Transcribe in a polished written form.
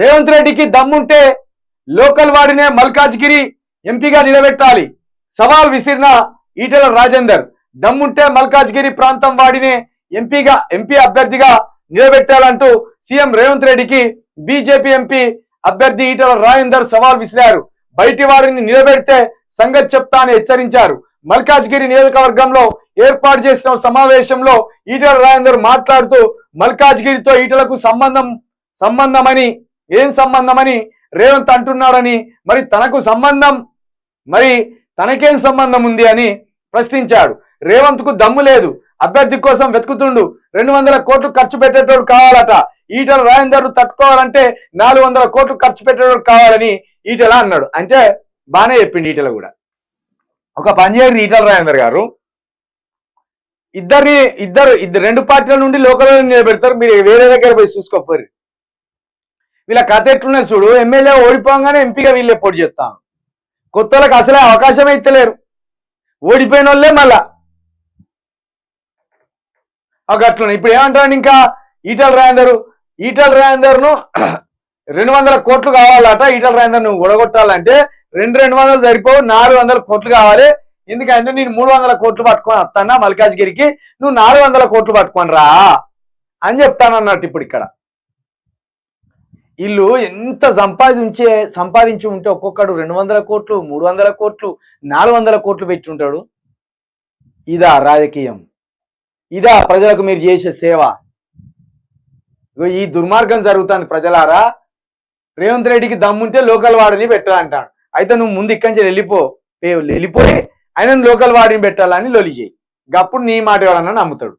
రేవంత్ రెడ్డికి దమ్ముంటే లోకల్ వాడినే మల్కాజ్గిరి ఎంపీగా నిలబెట్టాలి. సవాల్ విసిరిన ఈటెల రాజేందర్. దమ్ముంటే మల్కాజ్గిరి ప్రాంతం వాడినే ఎంపీ అభ్యర్థిగా నిలబెట్టాలంటూ సీఎం రేవంత్ రెడ్డికి బీజేపీ ఎంపీ అభ్యర్థి ఈటెల రాజేందర్ సవాల్ విసిరారు. బయటి వారిని నిలబెడితే సంగతి చెప్తా అని హెచ్చరించారు. మల్కాజ్గిరి నియోజకవర్గంలో ఏర్పాటు చేసిన సమావేశంలో ఈటెల రాజేందర్ మాట్లాడుతూ మల్కాజ్గిరితో ఈటెలకు సంబంధమని ఏం సంబంధమని రేవంత్ అంటున్నాడని, మరి తనకేం సంబంధం ఉంది అని ప్రశ్నించాడు. రేవంత్ కు దమ్ము లేదు, అభ్యర్థి కోసం వెతుకుతుండు, 200 కోట్లు ఖర్చు పెట్టేటోడు కావాలట. ఈటెల రాజేందర్ తట్టుకోవాలంటే 400 కోట్లు ఖర్చు పెట్టేటోడు కావాలని ఈటెల అన్నాడు. అంటే బానే చెప్పిండు ఈటెల కూడా. ఒక పని చేయరు ఈటెల రాజేందర్ గారు, ఇద్దరు రెండు పార్టీల నుండి లోకల్ నిలబెడతారు, మీరు వేరే దగ్గర పోయి చూసుకోపోరు. వీళ్ళ కథ ఎట్లున్నాయి చూడు. ఎమ్మెల్యే ఓడిపోగానే ఎంపీగా వీళ్ళే పోటీ చేస్తాను. కొత్త వాళ్ళకి అసలే అవకాశమే ఇస్తలేరు. ఓడిపోయిన వాళ్ళే మళ్ళా అట్లున్నాయి. ఇప్పుడు ఏమంటాడు ఇంకా ఈటెల రాజేందర్ను 200 కోట్లు కావాలట. ఈటెల రాజేందర్ నువ్వు ఒడగొట్టాలంటే 200 సరిపోవు, 400 కోట్లు కావాలి. ఎందుకంటే నేను 300 కోట్లు పట్టుకొని వస్తానా మల్కాజ్గిరికి, నువ్వు 400 కోట్లు పట్టుకొని రా అని చెప్తానన్నట్టు. ఇప్పుడు ఇక్కడ వీళ్ళు ఎంత సంపాదించి ఉంటే ఒక్కొక్కడు 200 కోట్లు, 300 కోట్లు, 400 కోట్లు పెట్టి ఉంటాడు. ఇదా రాజకీయం? ఇదా ప్రజలకు మీరు చేసే సేవ? ఈ దుర్మార్గం జరుగుతుంది ప్రజలారా. రేవంత్ రెడ్డికి దమ్ముంటే లోకల్ వాడిని పెట్టాలంటాడు. అయితే నువ్వు ముందు ఇక్కడి నుంచి వెళ్ళిపోయి ఆయన లోకల్ వాడిని పెట్టాలని లొలి చేయి. అప్పుడు నీ మాట ఎవడన్నా నమ్ముతాడు.